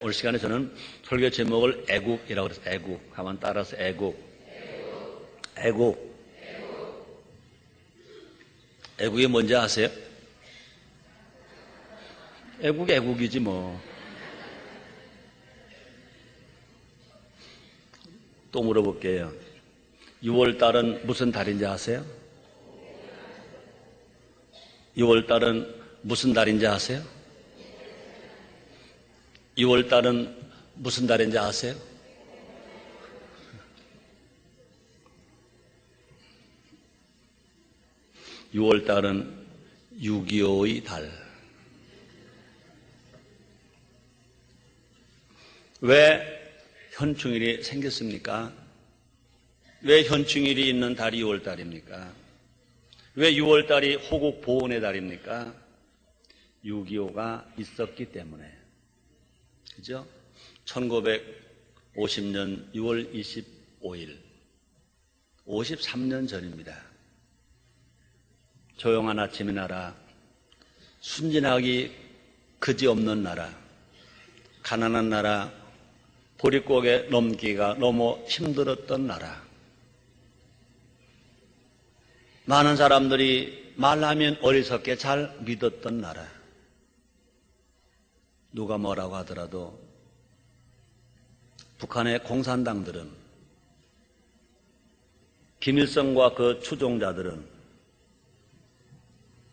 오늘 시간에 저는 설교 제목을 애국이라고 그래서 애국. 한번 따라서 애국. 애국. 애국이 뭔지 아세요? 애국이지 뭐. 또 물어볼게요. 6월달은 무슨 달인지 아세요? 6월달은 무슨 달인지 아세요? 6월달은 무슨 달인지 아세요? (6월달은) 6.25의 달. 왜 현충일이 생겼습니까? 왜 현충일이 있는 달이 6월달입니까? 왜 6월달이 호국 보훈의 달입니까? 6.25가 있었기 때문에. 그죠? 1950년 6월 25일, 53년 전입니다. 조용한 아침의 나라, 순진하기 그지없는 나라, 가난한 나라, 보릿고개 넘기가 너무 힘들었던 나라. 많은 사람들이 말하면 어리석게 잘 믿었던 나라. 누가 뭐라고 하더라도 북한의 공산당들은, 김일성과 그 추종자들은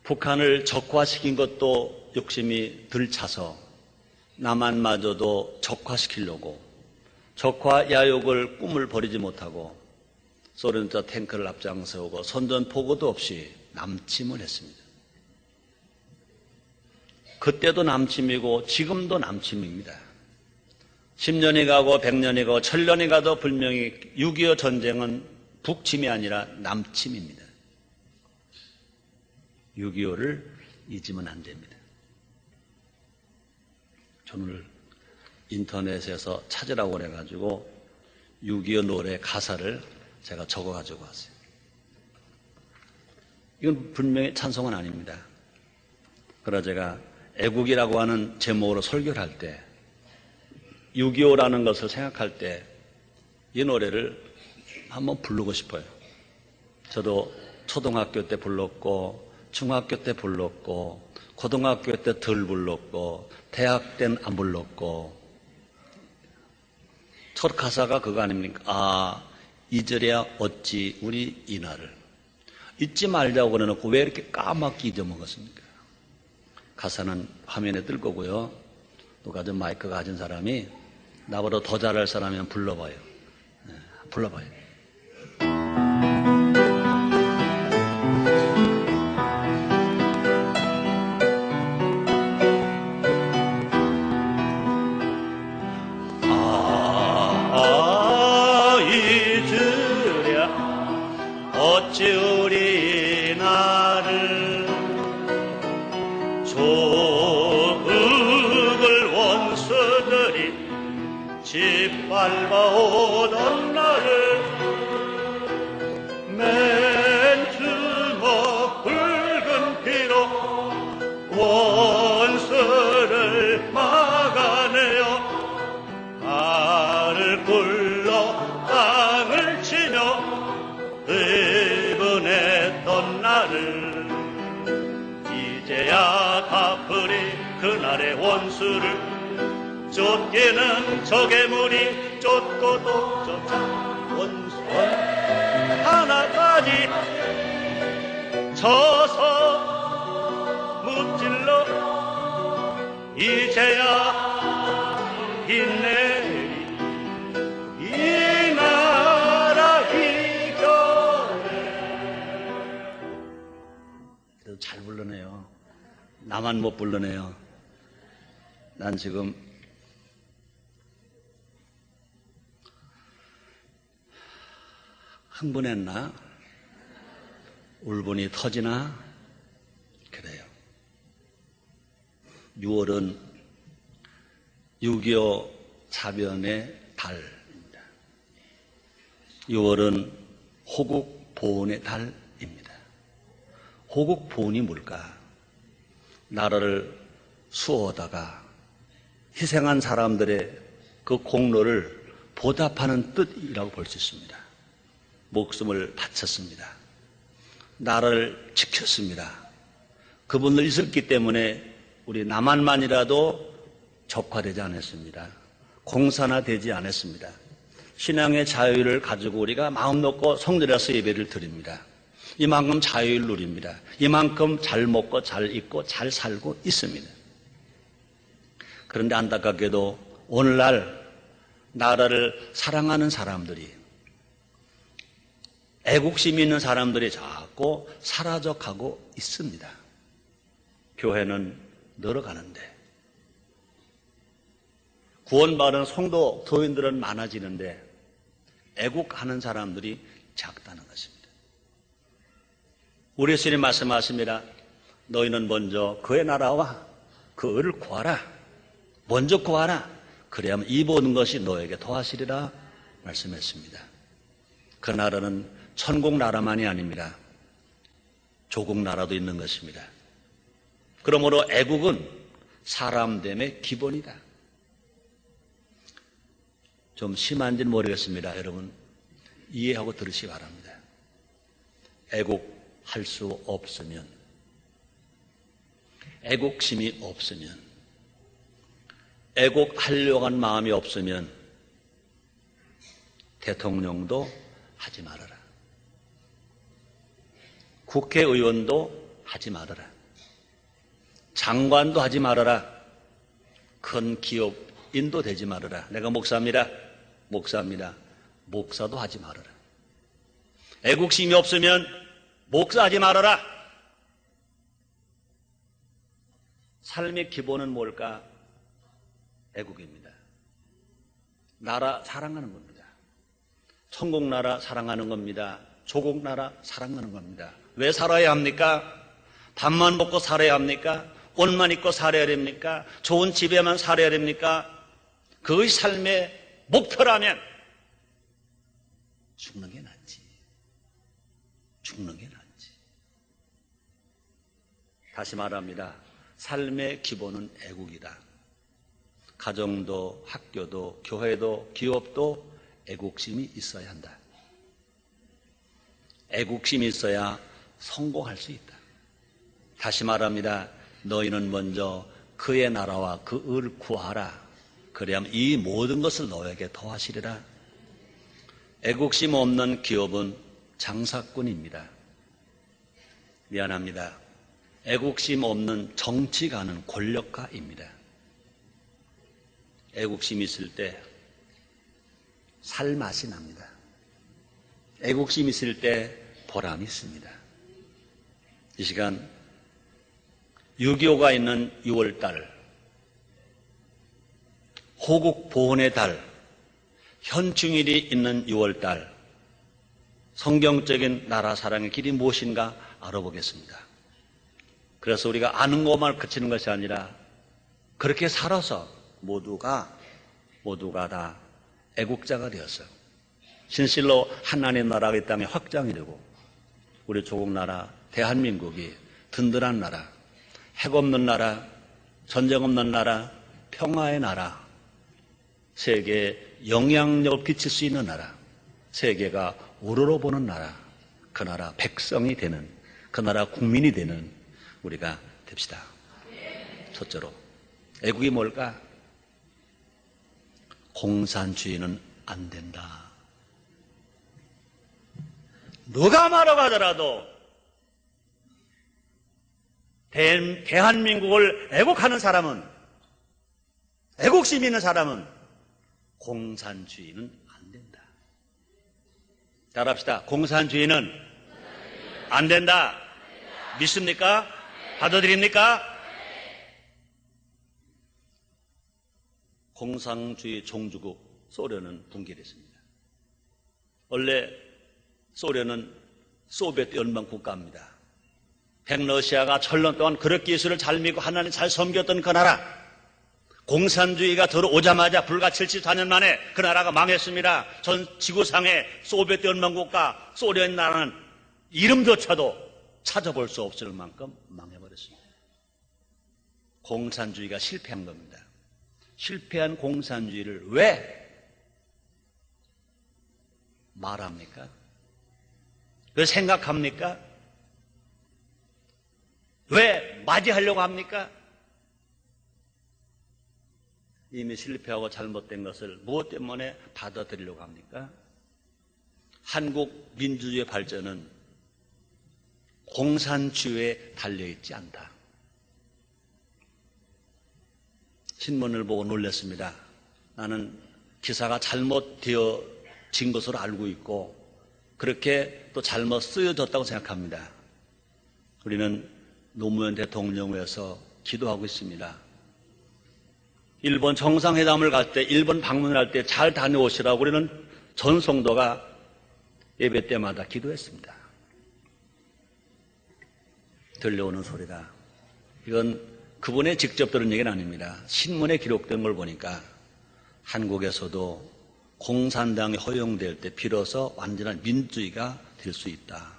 북한을 적화시킨 것도 욕심이 들차서 남한마저도 적화시키려고 적화 야욕을 꿈을 버리지 못하고 소련자 탱크를 앞장세우고 선전포고도 없이 남침을 했습니다. 그때도 남침이고 지금도 남침입니다. 10년이 가고 100년이 가고 1000년이 가도 분명히 6.25 전쟁은 북침이 아니라 남침입니다. 6.25를 잊으면 안 됩니다. 저는 인터넷에서 찾으라고 그래가지고 6.25 노래 가사를 제가 적어가지고 왔어요. 이건 분명히 찬송은 아닙니다. 그러나 제가 애국이라고 하는 제목으로 설교를 할 때, 6.25라는 것을 생각할 때 이 노래를 한번 부르고 싶어요. 저도 초등학교 때 불렀고 중학교 때 불렀고 고등학교 때 덜 불렀고 대학 때는 안 불렀고. 첫 가사가 그거 아닙니까? 아, 잊으랴 어찌 우리 이날을. 잊지 말자고 그래놓고 왜 이렇게 까맣게 잊어먹었습니까? 가사는 화면에 뜰 거고요. 누가 좀 마이크 가진 사람이 나보다 더 잘할 사람이면 불러봐요. 네, 불러봐요. 잊으랴 어찌 우리 나를 조국을 원수들이 짓밟아오던 나를 맨 주먹 붉은 피로 원수를 막아내어 나를 불러 땅을 치며 의분했던 나를 이제야 갚으리 그날의 원수를. 쫓기는 적의 무리 쫓고도 쫓아 원수 하나까지 쳐서 무찔러 이제야 인내리 이 나라 이겨내. 그래도 잘 불러내요. 나만 못 불러내요. 난 지금 흥분했나? 울분이 터지나? 그래요. 6월은 6.25 자변의 달입니다. 6월은 호국 보훈의 달입니다. 호국 보훈이 뭘까? 나라를 수호하다가 희생한 사람들의 그 공로를 보답하는 뜻이라고 볼 수 있습니다. 목숨을 바쳤습니다. 나라를 지켰습니다. 그분들 있었기 때문에 우리 남한만이라도 적화되지 않았습니다. 공산화되지 않았습니다. 신앙의 자유를 가지고 우리가 마음 놓고 성전에서 예배를 드립니다. 이만큼 자유를 누립니다. 이만큼 잘 먹고 잘 입고 잘 살고 있습니다. 그런데 안타깝게도 오늘날 나라를 사랑하는 사람들이, 애국심이 있는 사람들이 자꾸 사라져가고 있습니다. 교회는 늘어가는데, 구원받은 성도, 교인들은 많아지는데 애국하는 사람들이 작다는 것입니다. 우리 예수님 말씀하십니다. 너희는 먼저 그의 나라와 그 의를 구하라. 먼저 구하라. 그래야만 이 모든 것이 너에게 더하시리라 말씀했습니다. 그 나라는 천국 나라만이 아닙니다. 조국 나라도 있는 것입니다. 그러므로 애국은 사람됨의 기본이다. 좀 심한지는 모르겠습니다. 여러분 이해하고 들으시기 바랍니다. 애국할 수 없으면, 애국심이 없으면, 애국하려고 한 마음이 없으면 대통령도 하지 말아라. 국회의원도 하지 말아라. 장관도 하지 말아라. 큰 기업인도 되지 말아라. 내가 목사입니다. 목사도 하지 말아라. 애국심이 없으면 목사하지 말아라. 삶의 기본은 뭘까? 애국입니다. 나라 사랑하는 겁니다. 천국 나라 사랑하는 겁니다. 조국 나라 사랑하는 겁니다. 왜 살아야 합니까? 밥만 먹고 살아야 합니까? 옷만 입고 살아야 됩니까? 좋은 집에만 살아야 됩니까? 그의 삶의 목표라면 죽는 게 낫지. 죽는 게 낫지. 다시 말합니다. 삶의 기본은 애국이다. 가정도, 학교도, 교회도, 기업도 애국심이 있어야 한다. 애국심이 있어야 성공할 수 있다. 다시 말합니다. 너희는 먼저 그의 나라와 그 의를 구하라. 그래야만 이 모든 것을 너에게 더하시리라. 애국심 없는 기업은 장사꾼입니다. 미안합니다. 애국심 없는 정치가는 권력가입니다. 애국심이 있을 때 살맛이 납니다. 애국심이 있을 때 보람이 있습니다. 이 시간 6.25가 있는 6월달, 호국 보훈의 달, 현충일이 있는 6월달, 성경적인 나라 사랑의 길이 무엇인가 알아보겠습니다. 그래서 우리가 아는 것만 그치는 것이 아니라 그렇게 살아서 모두가 다 애국자가 되었어요. 진실로 하나님 나라가 이 땅에 확장이 되고 우리 조국 나라, 대한민국이 든든한 나라, 핵 없는 나라, 전쟁 없는 나라, 평화의 나라, 세계에 영향력을 끼칠 수 있는 나라, 세계가 우러러보는 나라, 그 나라 백성이 되는, 그 나라 국민이 되는 우리가 됩시다. 첫째로 애국이 뭘까? 공산주의는 안 된다. 누가 말아가더라도 대한민국을 애국하는 사람은, 애국심 있는 사람은 공산주의는 안 된다. 따라합시다. 공산주의는 안 된다. 믿습니까? 받아들입니까? 공산주의 종주국 소련은 붕괴됐습니다. 원래 소련은 소비에트 연방 국가입니다. 백러시아가 천년 동안 그렇게 예수를 잘 믿고 하나님 잘 섬겼던 그 나라, 공산주의가 들어오자마자 불과 74년 만에 그 나라가 망했습니다. 전 지구상의 소비에트 연방 국가 소련 나라는 이름조차도 찾아볼 수 없을 만큼 망해버렸습니다. 공산주의가 실패한 겁니다. 실패한 공산주의를 왜 말합니까? 왜 생각합니까? 왜 맞이하려고 합니까? 이미 실패하고 잘못된 것을 무엇 때문에 받아들이려고 합니까? 한국 민주주의의 발전은 공산주의에 달려있지 않다. 신문을 보고 놀랐습니다. 나는 기사가 잘못되어진 것으로 알고 있고 그렇게 또 잘못 쓰여졌다고 생각합니다. 우리는 노무현 대통령을 위해서 기도하고 있습니다. 일본 정상회담을 갈 때, 일본 방문을 할 때 잘 다녀오시라고 우리는 전 성도가 예배 때마다 기도했습니다. 들려오는 소리가 이건 그분의 직접 들은 얘기는 아닙니다. 신문에 기록된 걸 보니까 한국에서도 공산당이 허용될 때 비로소 완전한 민주주의가 될 수 있다.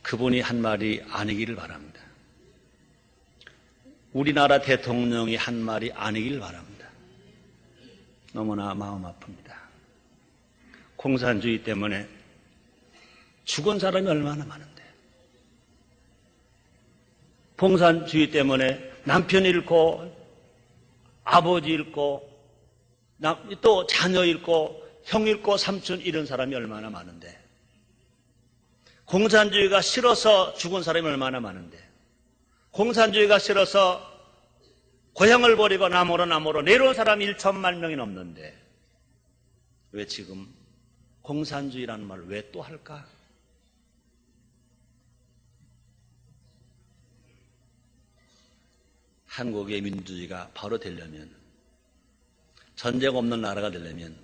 그분이 한 말이 아니기를 바랍니다. 우리나라 대통령이 한 말이 아니기를 바랍니다. 너무나 마음 아픕니다. 공산주의 때문에 죽은 사람이 얼마나 많은데, 공산주의 때문에 남편 잃고 아버지 잃고 또 자녀 잃고 형 잃고 삼촌 잃은 사람이 얼마나 많은데, 공산주의가 싫어서 죽은 사람이 얼마나 많은데, 공산주의가 싫어서 고향을 버리고 남으로 내려온 사람이 1천만 명이 넘는데 왜 지금 공산주의라는 말을 왜 또 할까? 한국의 민주주의가 바로 되려면, 전쟁 없는 나라가 되려면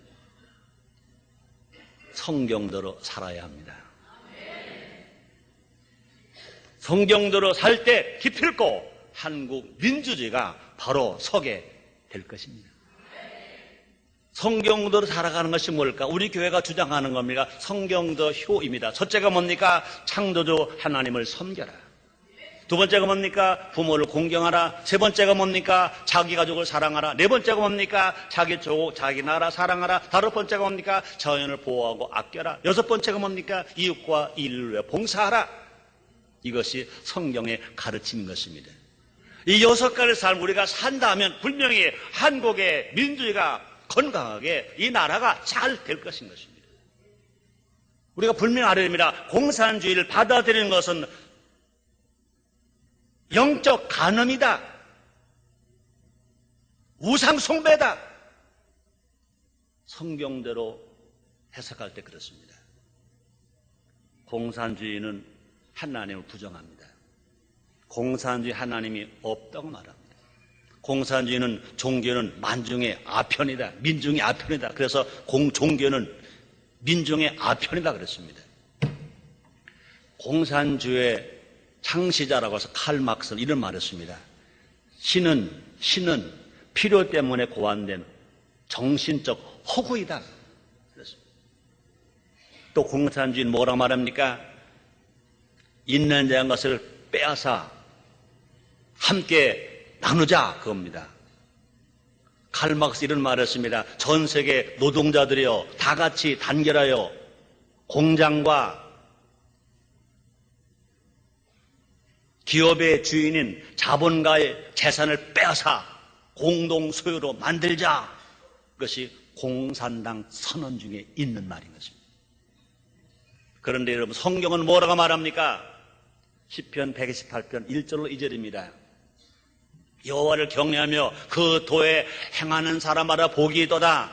성경대로 살아야 합니다. 성경대로 살 때 기필코 한국 민주주의가 바로 서게 될 것입니다. 성경대로 살아가는 것이 뭘까? 우리 교회가 주장하는 겁니다. 성경도 효입니다. 첫째가 뭡니까? 창조주 하나님을 섬겨라. 두 번째가 뭡니까? 부모를 공경하라. 세 번째가 뭡니까? 자기 가족을 사랑하라. 네 번째가 뭡니까? 자기 조국, 자기 나라 사랑하라. 다섯 번째가 뭡니까? 자연을 보호하고 아껴라. 여섯 번째가 뭡니까? 이웃과 인류를 위해 봉사하라. 이것이 성경의 가르침인 것입니다. 이 여섯 가지 삶을 우리가 산다면 분명히 한국의 민주주의가 건강하게 이 나라가 잘 될 것인 것입니다. 우리가 분명히 알아야 됩니다. 공산주의를 받아들이는 것은 영적 간음이다. 우상 숭배다. 성경대로 해석할 때 그렇습니다. 공산주의는 하나님을 부정합니다. 공산주의 하나님이 없다고 말합니다. 공산주의는 종교는 만중의 아편이다. 민중의 아편이다. 그래서 종교는 민중의 아편이다 그랬습니다. 공산주의의 창시자라고 해서 칼 막스는 이런 말을 했습니다. 신은 필요 때문에 고안된 정신적 허구이다. 그랬습니다. 또 공산주의는 뭐라고 말합니까? 있는 자의 것을 빼앗아 함께 나누자 그겁니다. 칼 막스 이런 말을 했습니다. 전 세계 노동자들이여 다 같이 단결하여 공장과 기업의 주인인 자본가의 재산을 빼앗아 공동 소유로 만들자. 그것이 공산당 선언 중에 있는 말인 것입니다. 그런데 여러분, 성경은 뭐라고 말합니까? 시편 128편 1절로 2절입니다. 여호와를 경외하며 그 도에 행하는 사람마다 복이 있도다.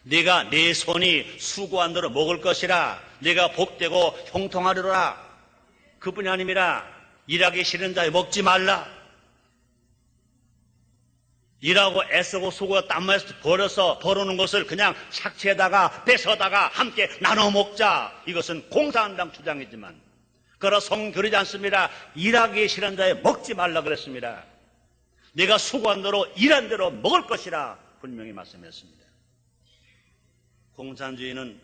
네가 네 손이 수고한 대로 먹을 것이라. 네가 복되고 형통하리로라. 그뿐이 아닙니다. 일하기 싫은 자에 먹지 말라. 일하고 애쓰고 수고하고 땀 벌어서 벌어오는 것을 그냥 착취에다가 뺏어다가 함께 나눠 먹자. 이것은 공산당 주장이지만 그러나 성경 그러지 않습니다. 일하기 싫은 자에 먹지 말라 그랬습니다. 내가 수고한 대로 일한 대로 먹을 것이라 분명히 말씀했습니다. 공산주의는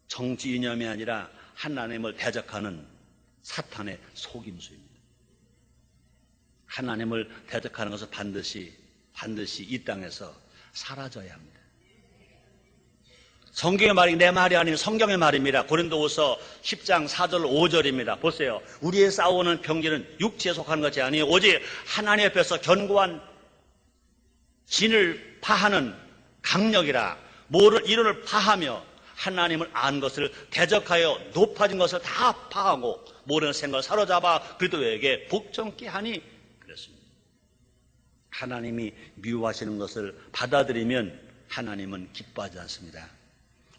정치 이념이 아니라 하나님을 대적하는 사탄의 속임수입니다. 하나님을 대적하는 것은 반드시 이 땅에서 사라져야 합니다. 성경의 말이 내 말이 아닌 성경의 말입니다. 고린도후서 10장 4절 5절입니다. 보세요. 우리의 싸우는 병기는 육체에 속하는 것이 아니에요. 오직 하나님 앞에서 견고한 진을 파하는 강력이라. 모든 이론을 파하며 하나님을 안 것을 대적하여 높아진 것을 다 파하고 모르는 생각을 사로잡아 그리스도에게 복종케 하니 그랬습니다. 하나님이 미워하시는 것을 받아들이면 하나님은 기뻐하지 않습니다.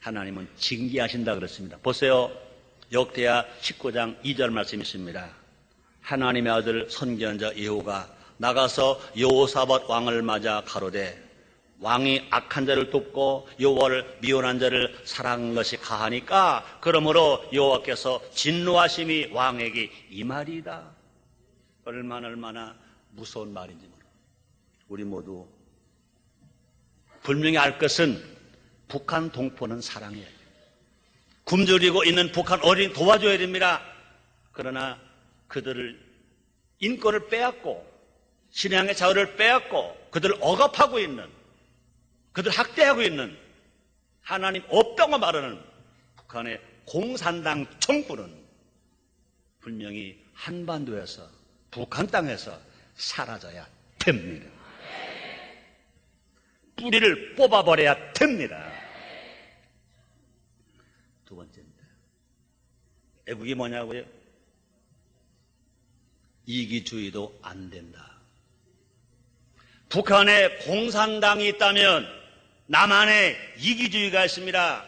하나님은 징계하신다 그랬습니다. 보세요. 역대하 19장 2절 말씀이 있습니다. 하나님의 아들 선지자 예후가 나가서 여호사밧 왕을 맞아 가로되 왕이 악한 자를 돕고 여호와를 미워한 자를 사랑한 것이 가하니까 그러므로 여호와께서 진노하심이 왕에게 임하리이다. 얼마나 무서운 말인지 모릅니다. 우리 모두 분명히 알 것은 북한 동포는 사랑해야 돼요. 굶주리고 있는 북한 어린이 도와줘야 됩니다. 그러나 그들을 인권을 빼앗고 신앙의 자유를 빼앗고 그들을 억압하고 있는, 그들을 학대하고 있는 하나님 없다고 말하는 북한의 공산당 정부는 분명히 한반도에서 북한 땅에서 사라져야 됩니다. 뿌리를 뽑아버려야 됩니다. 두 번째입니다. 애국이 뭐냐고요? 이기주의도 안 된다. 북한에 공산당이 있다면 남한에 이기주의가 있습니다.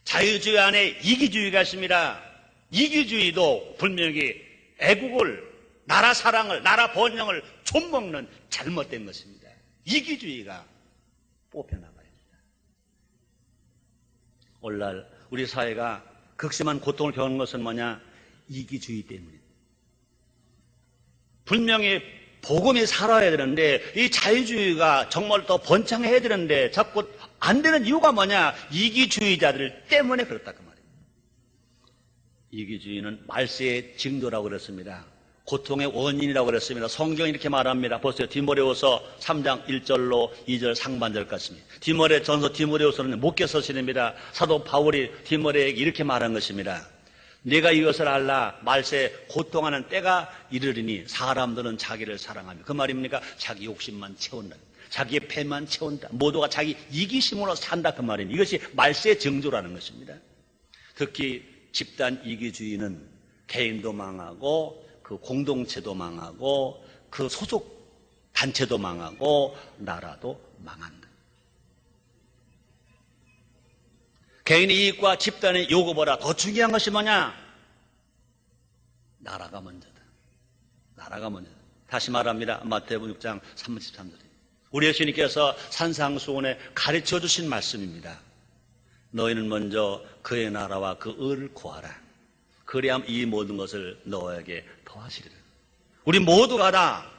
자유주의 안에 이기주의가 있습니다. 이기주의도 분명히 애국을, 나라 사랑을, 나라 번영을 좀먹는 잘못된 것입니다. 이기주의가 뽑혀나가야 합니다. 오늘날 우리 사회가 극심한 고통을 겪는 것은 뭐냐? 이기주의 때문입니다. 분명히 복음이 살아야 되는데 이 자유주의가 정말 더 번창해야 되는데 자꾸 안 되는 이유가 뭐냐? 이기주의자들 때문에 그렇다 그 말입니다. 이기주의는 말세의 징조라고 그랬습니다. 고통의 원인이라고 그랬습니다. 성경이 이렇게 말합니다. 보세요. 디모데후서 3장 1절로 2절 상반절까지. 디모데 전서 디모데후서는 목회 서신입니다. 사도 바울이 디모데에게 이렇게 말한 것입니다. 네가 이것을 알라. 말세 고통하는 때가 이르리니 사람들은 자기를 사랑하며, 그 말입니까? 자기 욕심만 채운다. 자기의 패만 채운다. 모두가 자기 이기심으로 산다 그 말입니다. 이것이 말세의 징조라는 것입니다. 특히 집단 이기주의는 개인도 망하고 그 공동체도 망하고 그 소속 단체도 망하고 나라도 망한다. 개인의 이익과 집단의 요구보다 더 중요한 것이 뭐냐? 나라가 먼저다. 나라가 먼저다. 다시 말합니다. 마태복음 6장 33절입니다. 우리 예수님께서 산상수훈에 가르쳐 주신 말씀입니다. 너희는 먼저 그의 나라와 그 의를 구하라. 그리하면 이 모든 것을 너에게 더하시리라. 우리 모두가 다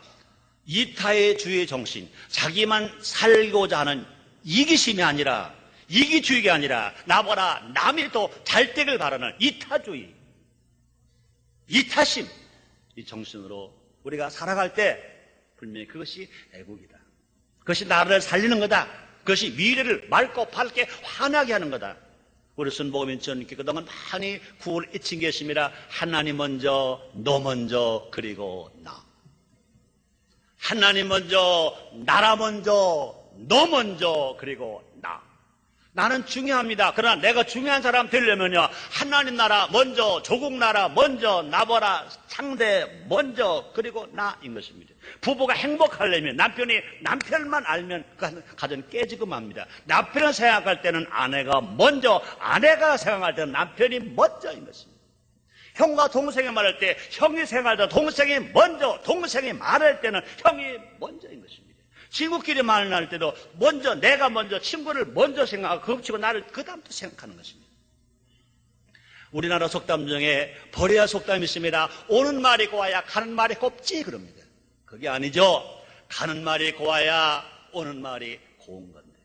이타의 주의 정신, 자기만 살고자 하는 이기심이 아니라, 이기주의가 아니라 나보다 남이 더 잘 되길 바라는 이타주의, 이타심, 이 정신으로 우리가 살아갈 때 분명히 그것이 애국이다. 그것이 나라를 살리는 거다. 그것이 미래를 맑고 밝게 환하게 하는 거다. 우리 순복음 인천님께 그동안 많이 구호를 잊힌 게 있습니다. 하나님 먼저, 너 먼저, 그리고 나. 하나님 먼저, 나라 먼저, 너 먼저, 그리고 나. 나는 중요합니다. 그러나 내가 중요한 사람 되려면요, 하나님 나라 먼저, 조국 나라 먼저, 나보라 상대 먼저, 그리고 나인 것입니다. 부부가 행복하려면 남편이 남편만 알면 그 가정 깨지고 맙니다. 남편을 생각할 때는 아내가 먼저, 아내가 생각할 때는 남편이 먼저인 것입니다. 형과 동생이 말할 때 형이 생각할 때 동생이 먼저, 동생이 말할 때는 형이 먼저인 것입니다. 친구끼리 만날 때도 먼저, 내가 먼저, 친구를 먼저 생각하고 그치고 나를 그 다음부터 생각하는 것입니다. 우리나라 속담 중에 버려야 속담이 있습니다. 오는 말이 고와야 가는 말이 곱지 그럽니다. 그게 아니죠. 가는 말이 고와야 오는 말이 고운 건데.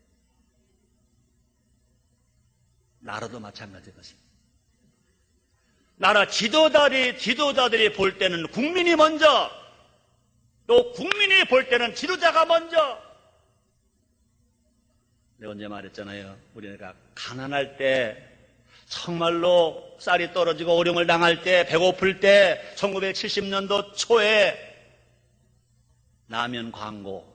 나라도 마찬가지인 것입니다. 나라 지도자들이 볼 때는 국민이 먼저, 또 국민이 볼 때는 지도자가 먼저. 내가 언제 말했잖아요. 우리가 가난할 때, 정말로 쌀이 떨어지고 어려움을 당할 때, 배고플 때, 1970년도 초에 라면 광고,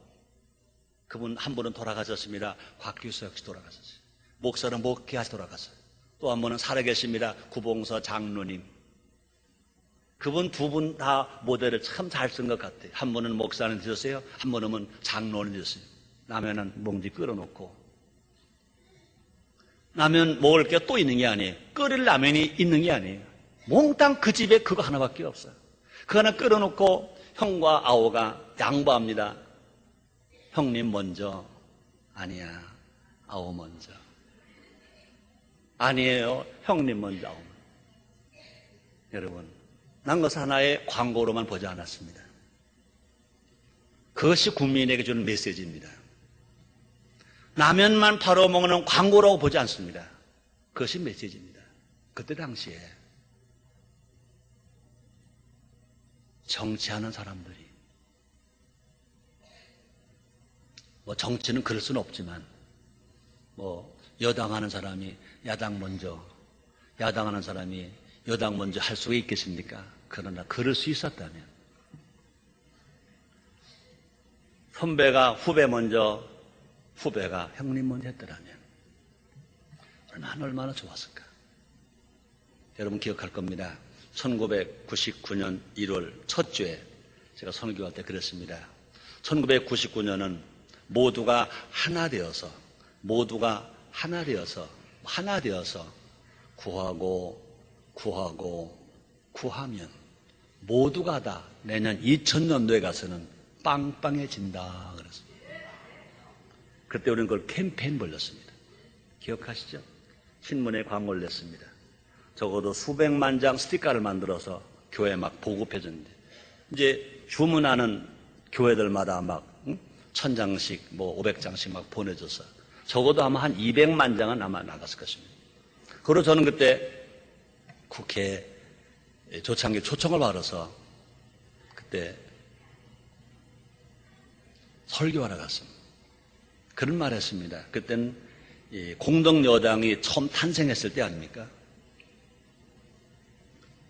그분 한 분은 돌아가셨습니다. 곽규서 역시 돌아가셨어요. 목사는 목회하시 돌아갔어요. 또 한 분은 살아계십니다. 구봉서 장로님. 그분 두 분 다 모델을 참 잘 쓴 것 같아요. 한 분은 목사는 되셨어요. 한 분은 장로는 되셨어요. 라면은 몽지 끓여놓고. 라면 먹을 게 또 있는 게 아니에요. 끓일 라면이 있는 게 아니에요. 몽땅 그 집에 그거 하나밖에 없어요. 그 하나 끓여놓고 형과 아오가 양보합니다. 형님 먼저. 아니야, 아오 먼저. 아니에요, 형님 먼저, 아오 먼저. 여러분, 난 것을 하나의 광고로만 보지 않았습니다. 그것이 국민에게 주는 메시지입니다. 라면만 팔아먹는 광고라고 보지 않습니다. 그것이 메시지입니다. 그때 당시에 정치하는 사람들이, 정치는 그럴 수는 없지만, 여당하는 사람이 야당 먼저, 야당하는 사람이 여당 먼저 할 수가 있겠습니까? 그러나 그럴 수 있었다면, 선배가 후배 먼저, 후배가 형님 먼저 했더라면 얼마나 좋았을까. 여러분 기억할 겁니다. 1999년 1월 첫 주에 제가 선교할 때 그랬습니다. 1999년은 모두가 하나 되어서 구하면 모두가 다 내년 2000년도에 가서는 빵빵해진다 그랬습니다. 그때 우리는 그걸 캠페인 벌렸습니다. 기억하시죠? 신문에 광고를 냈습니다. 적어도 수백만 장 스티커를 만들어서 교회에 막 보급해줬는데, 이제 주문하는 교회들마다 막 1000장씩 500장씩 막 보내줘서 적어도 아마 한 200만 장은 아마 나갔을 것입니다. 그리고 저는 그때 국회 조창기 초청을 받아서 그때 설교하러 갔습니다. 그런 말 했습니다. 그때는 공동여당이 처음 탄생했을 때 아닙니까?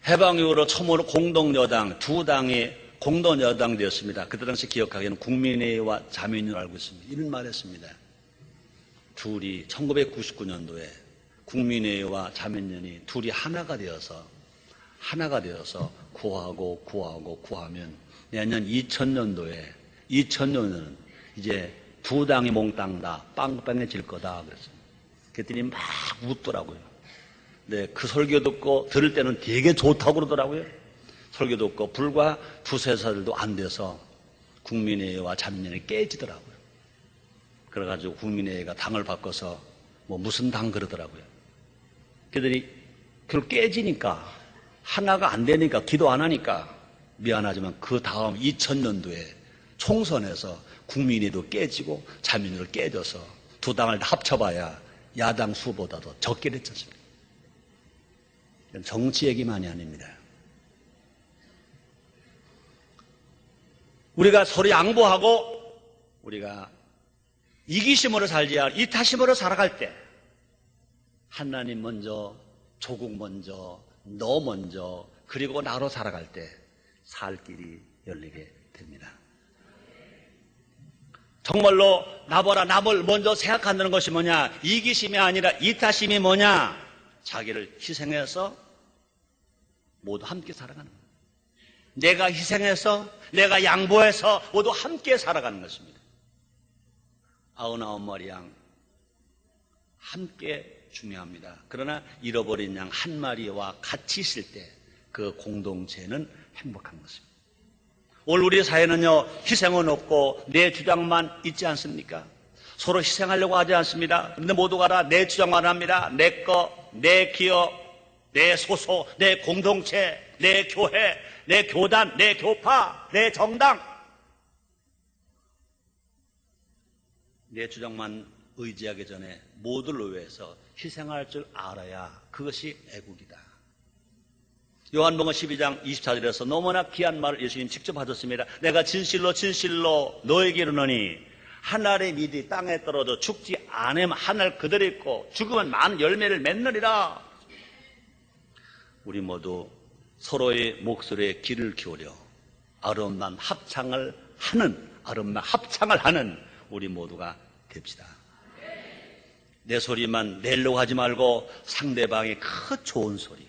해방 이후로 처음으로 공동여당, 두 당이 공동여당 되었습니다. 그때 당시 기억하기에는 국민회의와 자민위로 알고 있습니다. 이런 말 했습니다. 둘이 1999년도에 국민회의와 자민련이 둘이 하나가 되어서 구하면 내년 2000년도는 이제 두 당이 몽땅 다 빵빵해질 거다 그랬습니다. 그랬더니 막 웃더라고요. 네, 그 설교 듣고 들을 때는 되게 좋다고 그러더라고요. 설교 듣고 불과 두세 살도 안 돼서 국민회의와 자민련이 깨지더라고요. 그래가지고 국민회의가 당을 바꿔서 무슨 당 그러더라고요. 그들이 그걸 깨지니까, 하나가 안 되니까, 기도 안 하니까 미안하지만 그 다음 2000년도에 총선에서 국민회의도 깨지고 자민회의도 깨져서 두 당을 다 합쳐봐야 야당 수보다도 적게 됐지 않습니까? 정치 얘기만이 아닙니다. 우리가 서로 양보하고 우리가 이기심으로 살지 않고 이타심으로 살아갈 때 하나님 먼저, 조국 먼저, 너 먼저, 그리고 나로 살아갈 때 살 길이 열리게 됩니다. 정말로 나보라 남을 먼저 생각한다는 것이 뭐냐? 이기심이 아니라 이타심이 뭐냐? 자기를 희생해서 모두 함께 살아가는 거예요. 내가 희생해서, 내가 양보해서 모두 함께 살아가는 것입니다. 99마리 양 함께 중요합니다. 그러나 잃어버린 양 한 마리와 같이 있을 때 그 공동체는 행복한 것입니다. 오늘 우리 사회는요, 희생은 없고 내 주장만 있지 않습니까? 서로 희생하려고 하지 않습니다. 그런데 모두가 다 내 주장만 합니다. 내 거, 내 기업, 내 소속, 내 공동체, 내 교회, 내 교단, 내 교파, 내 정당. 내 주장만 의지하기 전에 모두를 위해서 희생할 줄 알아야 그것이 애국이다. 요한복음 12장 24절에서 너무나 귀한 말을 예수님 직접 하셨습니다. 내가 진실로 진실로 너에게 이르노니 한 알의 믿이 땅에 떨어져 죽지 않으면 한 알 그대로 있고 죽으면 많은 열매를 맺느니라. 우리 모두 서로의 목소리에 귀를 기울여 아름다운 합창을 하는 우리 모두가 됩시다. 내 소리만 내려고 하지 말고 상대방의 그 좋은 소리,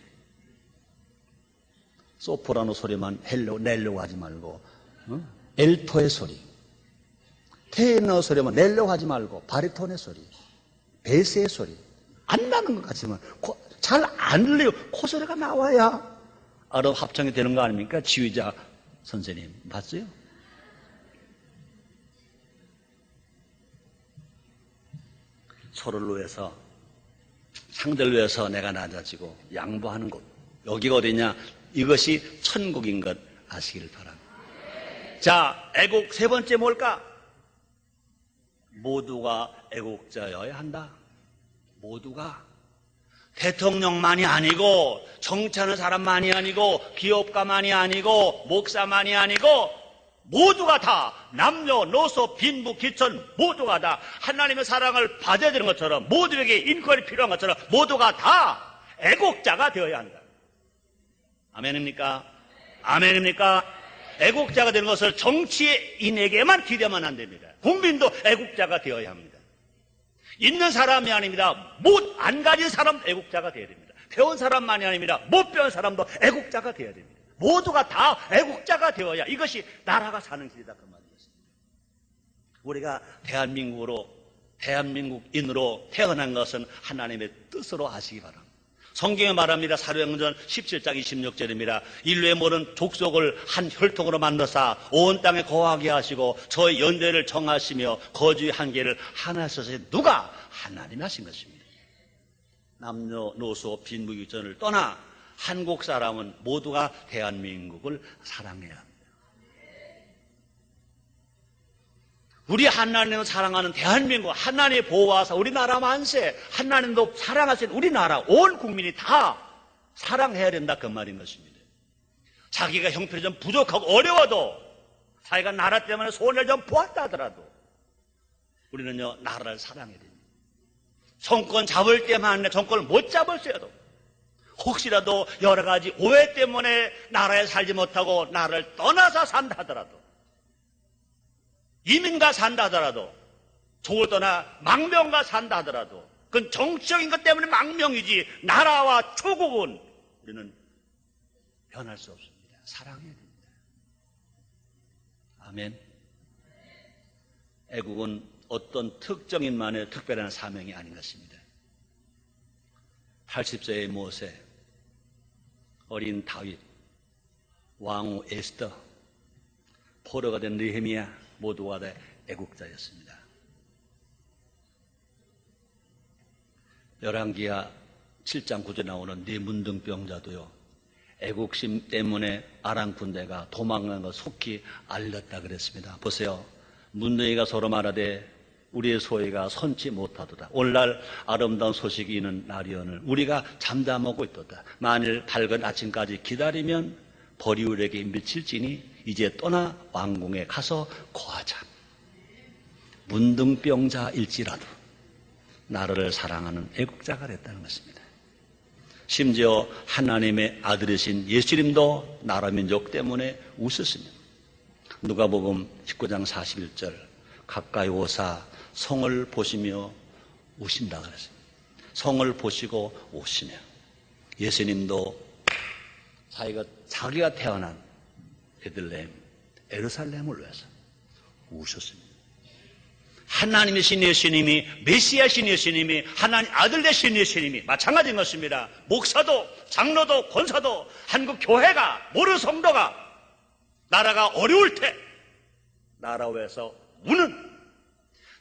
소프라노 소리만 내려고 하지 말고 엘토의 소리, 테너 소리만 내려고 하지 말고 바리톤의 소리, 베이스의 소리 안 나는 것 같지만 잘 안 들려요. 코소리가 나와야 아름 합창이 되는 거 아닙니까? 지휘자 선생님 봤어요? 서로를 위해서, 상대를 위해서 내가 낮아지고 양보하는 곳, 여기가 어디냐? 이것이 천국인 것 아시기를 바랍니다. 자, 애국 세 번째 뭘까? 모두가 애국자여야 한다. 모두가. 대통령만이 아니고, 정치하는 사람만이 아니고, 기업가만이 아니고, 목사만이 아니고, 모두가 다 남녀노소 빈부 귀천 모두가 다 하나님의 사랑을 받아야 되는 것처럼, 모두에게 인권이 필요한 것처럼 모두가 다 애국자가 되어야 한다. 아멘입니까? 아멘입니까? 애국자가 되는 것을 정치인에게만 기대하면 안 됩니다. 국민도 애국자가 되어야 합니다. 있는 사람이 아닙니다. 못 안 가진 사람도 애국자가 되어야 됩니다. 배운 사람만이 아닙니다. 못 배운 사람도 애국자가 되어야 됩니다. 모두가 다 애국자가 되어야 이것이 나라가 사는 길이다, 그 말이었습니다. 우리가 대한민국인으로 태어난 것은 하나님의 뜻으로 아시기 바랍니다. 성경에 말합니다. 사도행전 17장 26절입니다. 인류의 모든 족속을 한 혈통으로 만드사 온 땅에 거하게 하시고 저의 연대를 정하시며 거주의 한계를 하나 하셔서 누가? 하나님이 하신 것입니다. 남녀노소 빈부귀천을 떠나 한국 사람은 모두가 대한민국을 사랑해야 합니다. 우리 하나님을 사랑하는 대한민국, 하나님의 보호하사 우리나라 만세, 하나님도 사랑하시는 우리나라 온 국민이 다 사랑해야 된다, 그 말인 것입니다. 자기가 형편이 좀 부족하고 어려워도, 자기가 나라 때문에 손해를 좀 보았다 하더라도 우리는요, 나라를 사랑해야 됩니다. 정권 잡을 때만 정권을 못 잡을지라도, 혹시라도 여러 가지 오해 때문에 나라에 살지 못하고 나라를 떠나서 산다 하더라도, 이민가 산다 하더라도, 조를 떠나 망명가 산다 하더라도, 그건 정치적인 것 때문에 망명이지 나라와 조국은 우리는 변할 수 없습니다. 사랑해야 됩니다. 아멘. 애국은 어떤 특정인만의 특별한 사명이 아닌 것입니다. 80세의 모세, 어린 다윗, 왕후 에스더, 포로가 된 느헤미야 모두가 다 애국자였습니다. 열왕기하 7장 9절에 나오는 네 문둥병자도요, 애국심 때문에 아람 군대가 도망간 것 속히 알렸다 그랬습니다. 보세요. 문둥이가 서로 말하되 우리의 소리가 선치 못하도다. 오늘날 아름다운 소식이 있는 날이오늘 우리가 잠잠하고 있도다. 만일 밝은 아침까지 기다리면 버리울에게 미칠지니 이제 떠나 왕궁에 가서 거하자. 문둥병자일지라도 나라를 사랑하는 애국자가 됐다는 것입니다. 심지어 하나님의 아들이신 예수님도 나라 민족 때문에 웃었습니다. 누가복음 19장 41절 가까이 오사 성을 보시며 우신다 그랬어요. 성을 보시고 오시며, 예수님도 자기가 태어난 베들레헴, 예루살렘을 위해서 우셨습니다. 하나님이신 예수님이, 메시아신 예수님이, 하나님 아들 되신 예수님이 마찬가지인 것입니다. 목사도, 장로도, 권사도, 한국 교회가, 모든 성도가 나라가 어려울 때 나라 위해서 우는,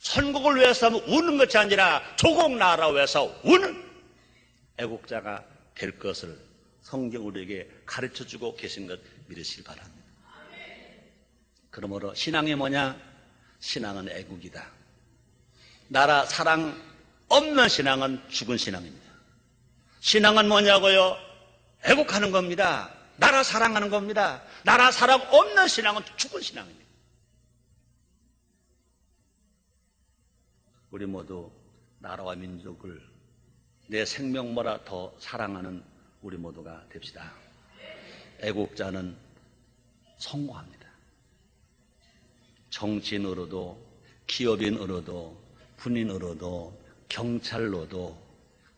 천국을 위해서 우는 것이 아니라 조국 나라 위해서 우는 애국자가 될 것을 성경 우리에게 가르쳐주고 계신 것 믿으시기 바랍니다. 그러므로 신앙이 뭐냐? 신앙은 애국이다. 나라 사랑 없는 신앙은 죽은 신앙입니다. 신앙은 뭐냐고요? 애국하는 겁니다. 나라 사랑하는 겁니다. 나라 사랑 없는 신앙은 죽은 신앙입니다. 우리 모두 나라와 민족을 내 생명보다 더 사랑하는 우리 모두가 됩시다. 애국자는 성공합니다. 정치인으로도, 기업인으로도, 군인으로도, 경찰로도,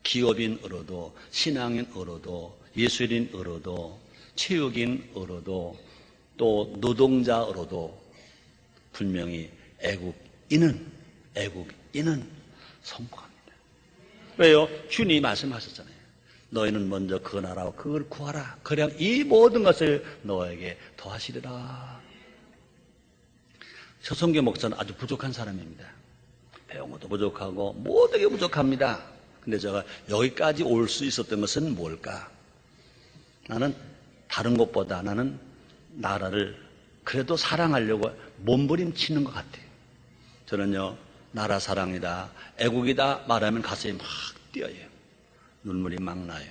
기업인으로도, 신앙인으로도, 예술인으로도, 체육인으로도, 또 노동자으로도 분명히 애국인은 성공합니다. 왜요? 주님이 말씀하셨잖아요. 너희는 먼저 그 나라와 그걸 구하라. 그래야 이 모든 것을 너에게 더하시리라. 서성교 목사는 아주 부족한 사람입니다. 배운 것도 부족하고 모든 게 부족합니다. 근데 제가 여기까지 올 수 있었던 것은 뭘까? 나는 다른 것보다 나는 나라를 그래도 사랑하려고 몸부림치는 것 같아요. 저는요, 나라 사랑이다, 애국이다 말하면 가슴이 막 뛰어요. 눈물이 막 나요.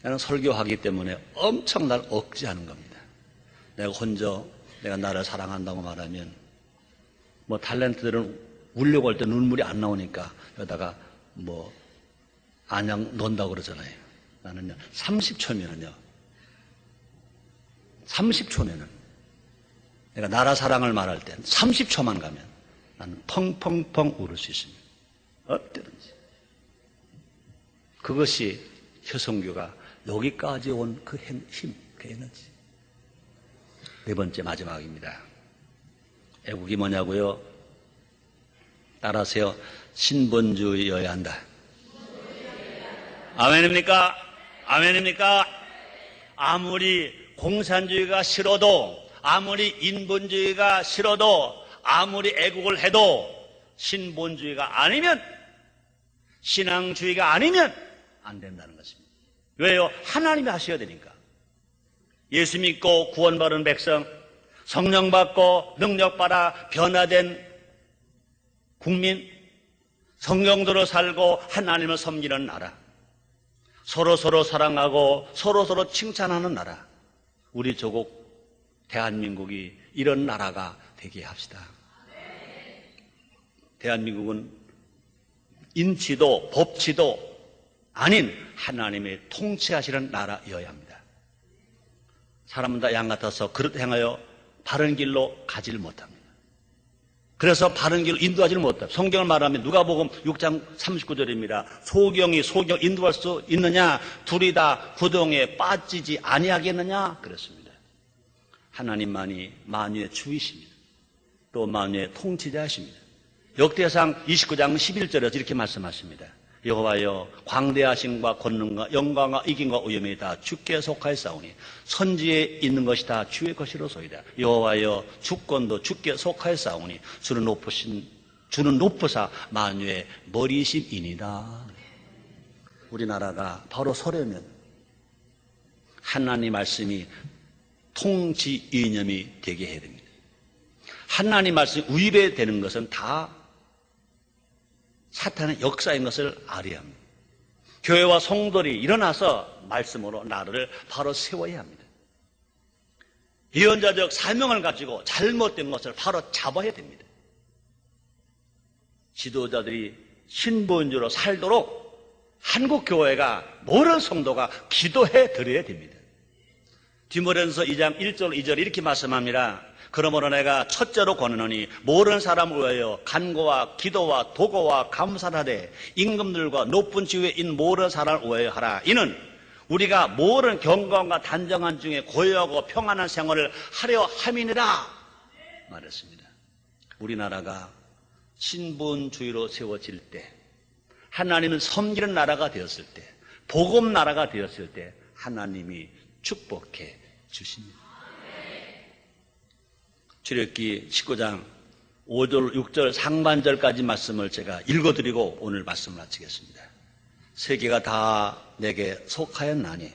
나는 설교하기 때문에 엄청 날 억제하는 겁니다. 내가 혼자 내가 나라를 사랑한다고 말하면 뭐 탤런트들은 울려고 할 때 눈물이 안 나오니까 여기다가 뭐 안양 논다고 그러잖아요. 나는요 30초면은요 30초면은 내가 나라 사랑을 말할 때 30초만 가면 나는 펑펑펑 울을 수 있습니다. 어때든지. 그것이 효성교가 여기까지 온 그 힘, 그 에너지. 네 번째 마지막입니다. 애국이 뭐냐고요? 따라하세요. 신본주의여야 한다. 아멘입니까? 아멘입니까? 아무리 공산주의가 싫어도, 아무리 인본주의가 싫어도, 아무리 애국을 해도 신본주의가 아니면, 신앙주의가 아니면 안 된다는 것입니다. 왜요? 하나님이 하셔야 되니까. 예수 믿고 구원받은 백성, 성령 받고 능력 받아 변화된 국민, 성령대로 살고 하나님을 섬기는 나라, 서로서로 사랑하고 서로서로 칭찬하는 나라, 우리 조국 대한민국이 이런 나라가 되게 합시다. 대한민국은 인치도 법치도 아닌 하나님의 통치하시는 나라여야 합니다. 사람은 다 양 같아서 그릇 행하여 바른 길로 가지를 못합니다. 그래서 바른 길로 인도하지를 못합니다. 성경을 말하면 누가복음 6장 39절입니다. 소경이 소경 인도할 수 있느냐? 둘이 다 구덩이에 빠지지 아니하겠느냐? 그랬습니다. 하나님만이 만유의 주이십니다. 또 만유의 통치자이십니다. 역대상 29장 11절에서 이렇게 말씀하십니다. 여호와여, 광대하심과 권능과 영광과 이김과 위엄이 다 주께 속하였사오니 선지에 있는 것이 다 주의 것이로소이다. 여호와여, 주권도 주께 속하였사오니 주는 높으사 만유의 머리심이니라. 우리나라가 바로 서려면 하나님 말씀이 통치 이념이 되게 해야 됩니다. 하나님 말씀이 위배되는 것은 다 사탄의 역사인 것을 알아야 합니다. 교회와 성도들이 일어나서 말씀으로 나라를 바로 세워야 합니다. 예언자적 사명을 가지고 잘못된 것을 바로 잡아야 됩니다. 지도자들이 신본주의로 살도록 한국교회가 모든 성도가 기도해 드려야 됩니다. 디모데전서 2장 1절 2절 이렇게 말씀합니다. 그러므로 내가 첫째로 권하노니 모든 사람을 위하여 간구와 기도와 도고와 감사를 하되 임금들과 높은 지위에 있는 모든 사람을 위하여 하라. 이는 우리가 모든 경건과 단정한 중에 고요하고 평안한 생활을 하려 함이니라 말했습니다. 우리나라가 신본주의로 세워질 때, 하나님을 섬기는 나라가 되었을 때, 복음 나라가 되었을 때 하나님이 축복해 주십니다. 출애굽기 19장 5절 6절 상반절까지 말씀을 제가 읽어드리고 오늘 말씀을 마치겠습니다. 세계가 다 내게 속하였나니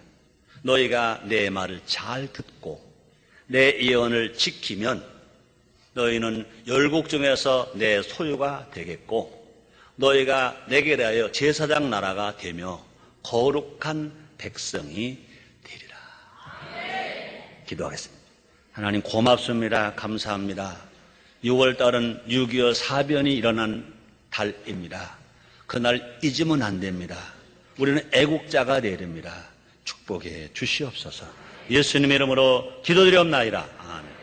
너희가 내 말을 잘 듣고 내 예언을 지키면 너희는 열국 중에서 내 소유가 되겠고 너희가 내게 대하여 제사장 나라가 되며 거룩한 백성이 되리라. 기도하겠습니다. 하나님 고맙습니다. 감사합니다. 6월달은 6.25 사변이 일어난 달입니다. 그날 잊으면 안 됩니다. 우리는 애국자가 되어야 됩니다. 축복해 주시옵소서. 예수님의 이름으로 기도드리옵나이다. 아멘.